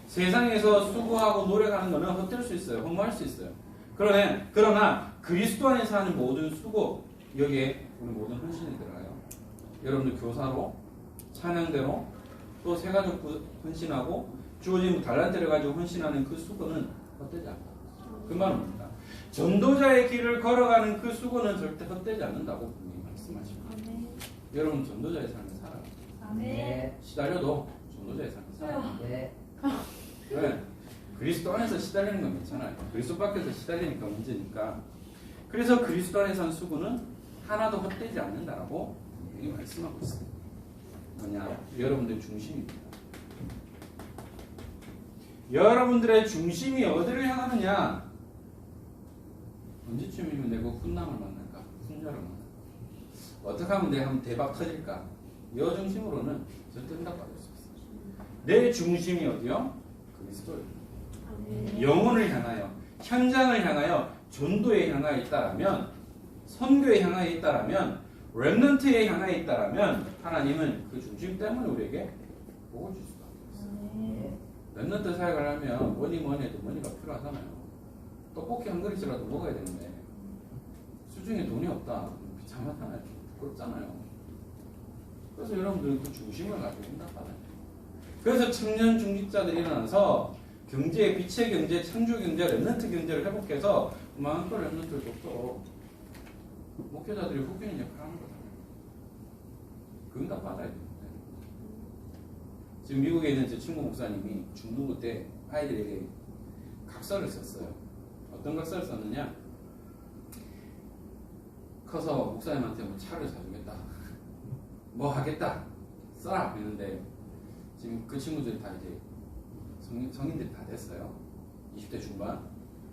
세상에서 수고하고 노력하는 것은 헛될 수 있어요. 허무할 수 있어요. 그러나 그리스도 안에서 하는 모든 수고, 여기에 우리 모든 헌신이 들어가요. 여러분들 교사로, 찬양대로, 또 새가족 헌신하고 주어진 달란트를 가지고 헌신하는 그 수고는 헛되지 않다. 그 말은 뭡니까? 전도자의 길을 걸어가는 그 수고는 절대 헛되지 않는다고 분명히 말씀하십니다. 아멘. 여러분 전도자의 삶을 살아요. 아멘. 시달려도 전도자의 삶을 살아요. 네. 네. 그리스도 안에서 시달리는 건 괜찮아요. 그리스도 밖에서 시달리니까 문제니까. 그래서 그리스도 안에서 한 수고는 하나도 헛되지 않는다라고 이 말씀하고 있습니다. 뭐냐? 여러분들의 중심입니다. 여러분들의 중심이 어디를 향하느냐? 언제쯤이면 내가 훈남을 만날까? 훈녀를 만날까? 어떻게 하면 내가 한번 대박 터질까? 여 중심으로는 절대 응답받을 수 없어요. 내 중심이 어디요? 그리스도예요. 영혼을 향하여, 현장을 향하여, 전도에 향하여 있다라면, 선교에 향하여 있다라면, 렘넌트에 향하여 있다라면 하나님은 그 중심 때문에 우리에게 복을 줄 수가 없어요. 렘넌트 사역을 하면 뭐니 해도 머니가 필요하잖아요. 떡볶이 한 그릇이라도 먹어야 되는데 수중에 돈이 없다. 비참하잖아요. 부끄럽잖아요. 그래서 여러분들은 그 중심을 가지고 응답받아요. 그래서 청년 중직자들이 일어나서 경제, 빛의 경제, 창조 경제, 렘넌트 경제를 회복해서 마음껏 렘넌트를 돕고 목회자들이 후견인 역할을 하는 거잖아요. 그 응답 받아야 되는데 지금 미국에 있는 제 친구 목사님이 중등부 때 아이들에게 각서를 썼어요. 어떤 각서를 썼느냐? 커서 목사님한테 뭐 차를 사주겠다, 뭐 하겠다, 써라 했는데 지금 그 친구들이 다 이제 성인들이 다 됐어요. 20대 중반.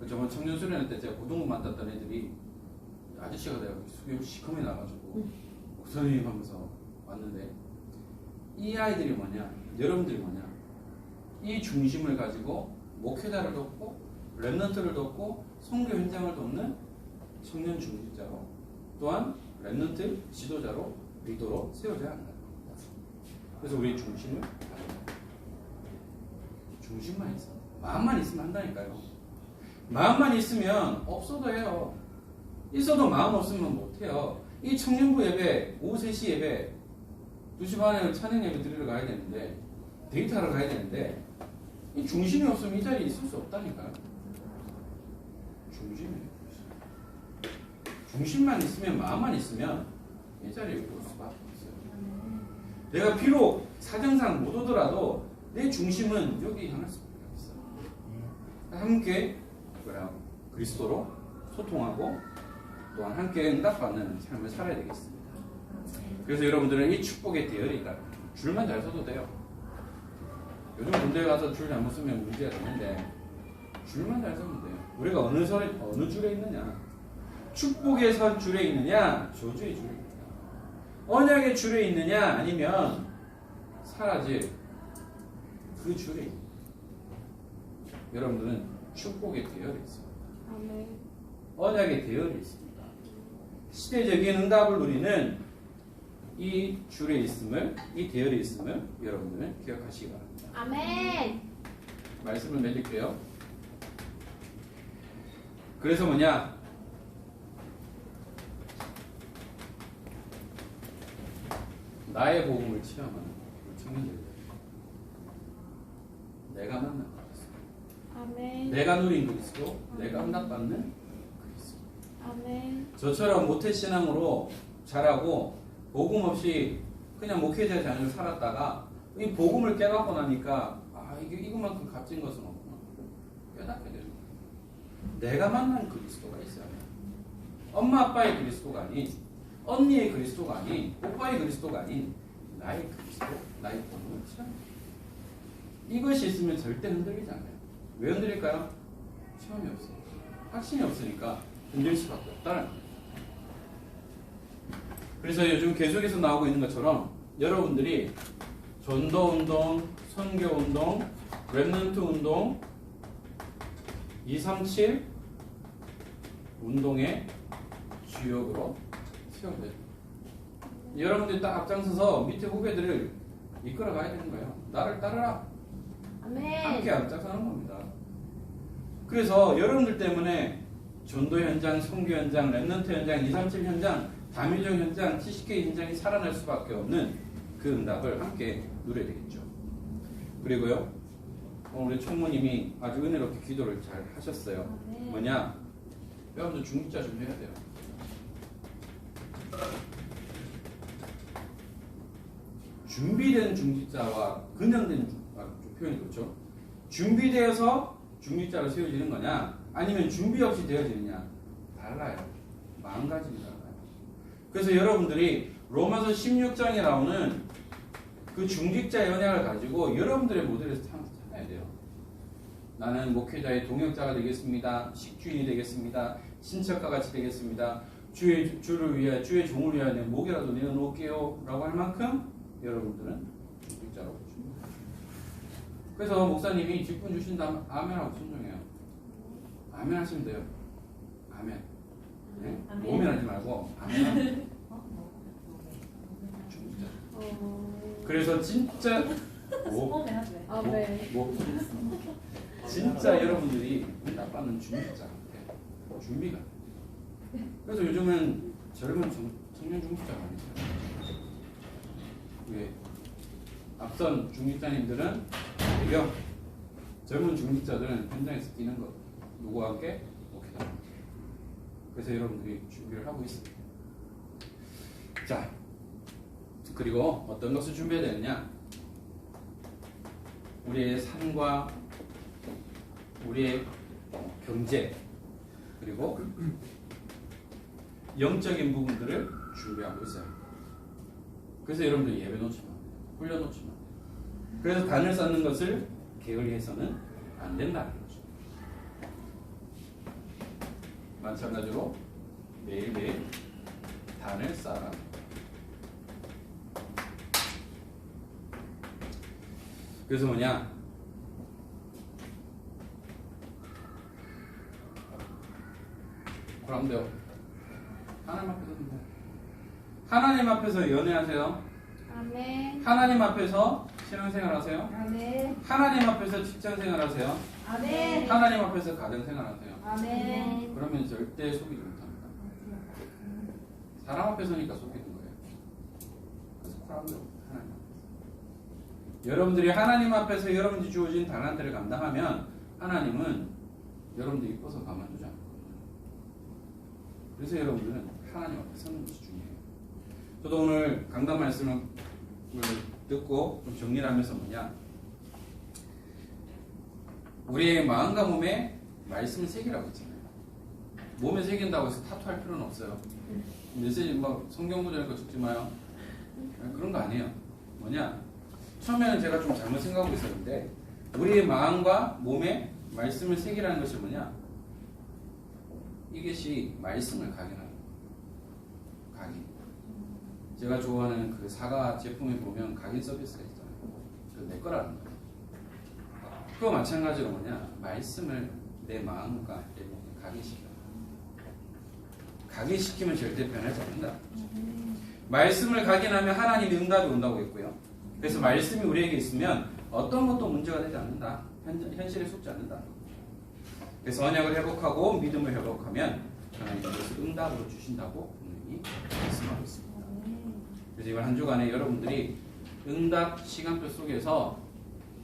저번 청년 수련회 때 제가 고등부 맡았던 애들이 아저씨가 돼가지고 수염이 시커멓게 나가지고 목사님 하면서 왔는데 이 아이들이 뭐냐? 여러분들이 뭐냐? 이 중심을 가지고 목회자를 돕고 렘넌트를 돕고 선교 현장을 돕는 청년 중직자로 또한 렘넌트 지도자로 리더로 세워져야 한다는 겁니다. 그래서 우리 중심을 중심만 있어. 마음만 있으면 한다니까요. 마음만 있으면 없어도 해요. 있어도 마음 없으면 못해요. 이 청년부 예배, 오후 3시 예배, 2시 반에 찬양 예배 드리러 가야 되는데, 데이트하러 가야 되는데, 이 중심이 없으면 이 자리에 있을 수 없다니까요. 중심만 있으면, 마음만 있으면 이 자리에 올 수밖에 없어요. 내가 비록 사정상 못 오더라도 내 중심은 여기 향할 수밖에 없어요. 함께 그리스도로 소통하고 또한 함께 응답받는 삶을 살아야 되겠습니다. 그래서 여러분들은 이 축복의 대열이 있다. 줄만 잘 서도 돼요. 요즘 군대에 가서 줄 잘못 쓰면 문제가 되는데 줄만 잘 서면 돼요. 우리가 어느 줄에 있느냐? 축복의 선 줄에 있느냐? 저주의 줄에 있느냐? 언약의 줄에 있느냐? 아니면 사라질 그 줄에 있느냐? 여러분들은 축복의 대열이 있습니다. 언약의 대열이 있습니다. 시대적인 응답을 누리는 이 줄에 있음을, 이 대열에 있음을 여러분들은 기억하시기 바랍니다. 아멘. 말씀을 맺을게요. 그래서 뭐냐? 나의 복음을 체험하는 우리 청년들. 내가 만난 그리스도. 아멘. 내가 누린 그리스도. 내가 응답받는 그리스도. 아멘. 저처럼 모태신앙으로 자라고 복음 없이 그냥 목회자 자녀를 살았다가 이 복음을 깨닫고 나니까 이것만큼 값진 것은 없구나 깨닫게 되는 거예요. 내가 만난 그리스도가 있어야 해요. 엄마 아빠의 그리스도가 아닌 언니의 그리스도가 아닌 오빠의 그리스도가 아닌 나의 그리스도, 나의 복음을 취합니다. 이것이 있으면 절대 흔들리지 않아요. 왜 흔들릴까요? 체험이 없어요. 확신이 없으니까 흔들릴 수밖에 없다는 거예요. 그래서 요즘 계속해서 나오고 있는 것처럼 여러분들이 전도운동, 선교운동, 랩넌트 운동, 237 운동의 주역으로 세워져요. 여러분들이 딱 앞장서서 밑에 후배들을 이끌어 가야 되는 거예요. 나를 따르라. 아멘. 함께 앞장서는 겁니다. 그래서 여러분들 때문에 전도 현장, 선교 현장, 랩넌트 현장, 237 현장, 다민족 현장, TCK 현장이 살아날 수밖에 없는 그 응답을 함께 누려야 되겠죠. 그리고요, 오늘 우리 총무님이 아주 은혜롭게 기도를 잘 하셨어요. 아멘. 뭐냐? 여러분들 중직자 준비해야 돼요. 준비된 중직자와 그냥 된 표현이 그렇죠. 준비되어서 중직자로 세워지는 거냐, 아니면 준비 없이 되어지느냐 달라요. 마음가짐이 달라요. 그래서 여러분들이 로마서 16장에 나오는 그 중직자의 언약을 가지고 여러분들의 모델에서 찾아야 돼요. 나는 목회자의 동역자가 되겠습니다. 식주인이 되겠습니다. 친척과 같이 되겠습니다. 주를 위해, 주의 종을 위하여 내 목이라도 내어놓을게요 라고 할 만큼 여러분들은 중직자라고 보십니다. 그래서 목사님이 직분 주신다면 아멘하고 순종해요. 아멘 하시면 돼요. 아멘. 네? 오멘 하지 말고 아멘. 중직자. 그래서 진짜 아멘. 진짜 여러분들이 나빠는 중직자한테 준비가. 그래서 요즘은 젊은 청년 중직자가 많이 있어요. 왜? 앞선 중직자님들은 대경, 젊은 중직자들은 현장에서 뛰는 것, 누구와 함께? 목회자. 그래서 여러분들이 준비를 하고 있습니다. 자, 그리고 어떤 것을 준비해야 되느냐? 우리의 삶과 우리의 경제, 그리고 영적인 부분들을 준비하고 있어요. 그래서 여러분들 예배 놓치면 안 돼요. 훈련 놓치면 안 돼요. 그래서 단을 쌓는 것을 게을리해서는 안 된다는 거죠. 마찬가지로 매일매일 단을 쌓아라. 그래서 뭐냐? 그럼 돼요. 하나님 앞에서 연애하세요. 아멘. 하나님 앞에서 신앙생활 하세요. 아멘. 하나님 앞에서 직장생활 하세요. 아멘. 하나님 앞에서 가정생활 하세요. 아멘. 그러면 절대 속이지 못합니다. 사람 앞에 서니까 속이는 거예요. 그래서 그럼요. 하나님 앞에서. 여러분들이 하나님 앞에서 여러분들이 주어진 달란트를 감당하면 하나님은 여러분들이 이뻐서 가만두지 않을 거예요. 그래서 여러분들은 하나님 앞에 서는 것이 중요해요. 저도 오늘 강단 말씀을 듣고 좀 정리를 하면서 뭐냐, 우리의 마음과 몸에 말씀을 새기라고 했잖아요. 몸에 새긴다고 해서 타투할 필요는 없어요. 메시지 막 성경 구절 거 적지 마요. 그런 거 아니에요. 뭐냐, 처음에는 제가 좀 잘못 생각하고 있었는데 우리의 마음과 몸에 말씀을 새기라는 것이 뭐냐, 이것이 말씀을 각인하는 거예요. 각인. 제가 좋아하는 그 사과 제품에 보면 각인 서비스가 있잖아요. 그 내 거라는 거예요. 그거 마찬가지로 뭐냐, 말씀을 내 마음과 내 몸에 각인시켜. 각인시키면 절대 변하지 않는다. 말씀을 각인하면 하나님의 응답이 온다고 했고요. 그래서 말씀이 우리에게 있으면 어떤 것도 문제가 되지 않는다. 현실에 속지 않는다. 그래서 언약을 회복하고 믿음을 회복하면 하나님이 그것을 응답으로 주신다고 분명히 말씀하고 있습니다. 그래서 이번 한 주간에 여러분들이 응답 시간표 속에서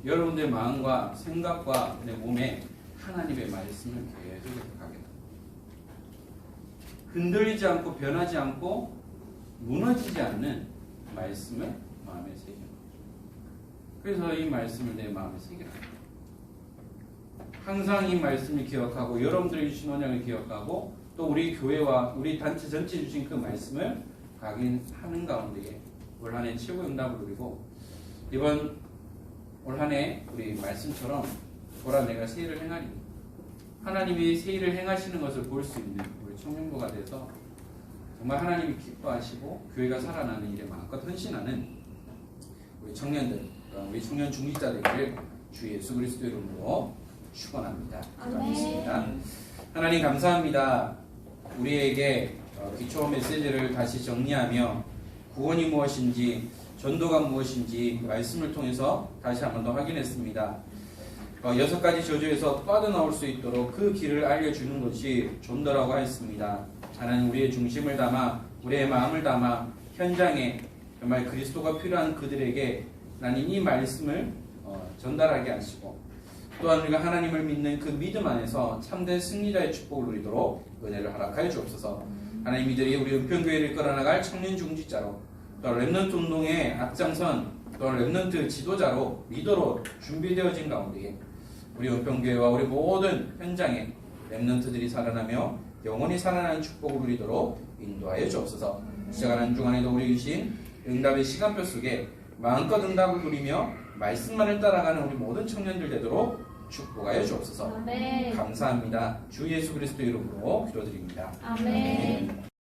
여러분들의 마음과 생각과 내 몸에 하나님의 말씀을 계속 가게 됩니다. 흔들리지 않고 변하지 않고 무너지지 않는 말씀을 마음에 새겨. 그래서 이 말씀을 내 마음에 새기라. 항상 이 말씀을 기억하고 여러분들의 주신 언약을 기억하고 또 우리 교회와 우리 단체 전체 주신 그 말씀을 각인하는 가운데에 올 한 해 최고의 응답을 누리고 이번 올 한 해 우리 말씀처럼 보라 내가 새 일을 행하리. 하나님이 새 일을 행하시는 것을 볼 수 있는 우리 청년부가 돼서 정말 하나님이 기뻐하시고 교회가 살아나는 일에 마음껏 헌신하는 우리 청년들, 우리 청년 중직자들을 주 예수 그리스도 이름으로 축원합니다. 기도하겠습니다. 하나님 감사합니다. 우리에게 기초 메시지를 다시 정리하며 구원이 무엇인지 전도가 무엇인지 말씀을 통해서 다시 한 번 더 확인했습니다. 6가지 저주에서 빠져나올 수 있도록 그 길을 알려주는 것이 전도라고 하였습니다. 하나님 우리의 중심을 담아 우리의 마음을 담아 현장에 정말 그리스도가 필요한 그들에게 하나님 이 말씀을 전달하게 하시고 또한 우리가 하나님을 믿는 그 믿음 안에서 참된 승리자의 축복을 누리도록 은혜를 허락하여 주옵소서. 하나님 이들이 우리 은평교회를 끌어나갈 청년 중직자로 또 랩넌트 운동의 앞장선 또 랩넌트 지도자로 리더로 준비되어진 가운데에 우리 은평교회와 우리 모든 현장에 랩넌트들이 살아나며 영원히 살아나는 축복을 누리도록 인도하여 주옵소서. 시작하는 중간에도 우리 주신 응답의 시간표 속에 마음껏 응답을 누리며 말씀만을 따라가는 우리 모든 청년들 되도록 축복하여 주옵소서. 아멘. 감사합니다. 주 예수 그리스도 이름으로 기도드립니다. 아멘.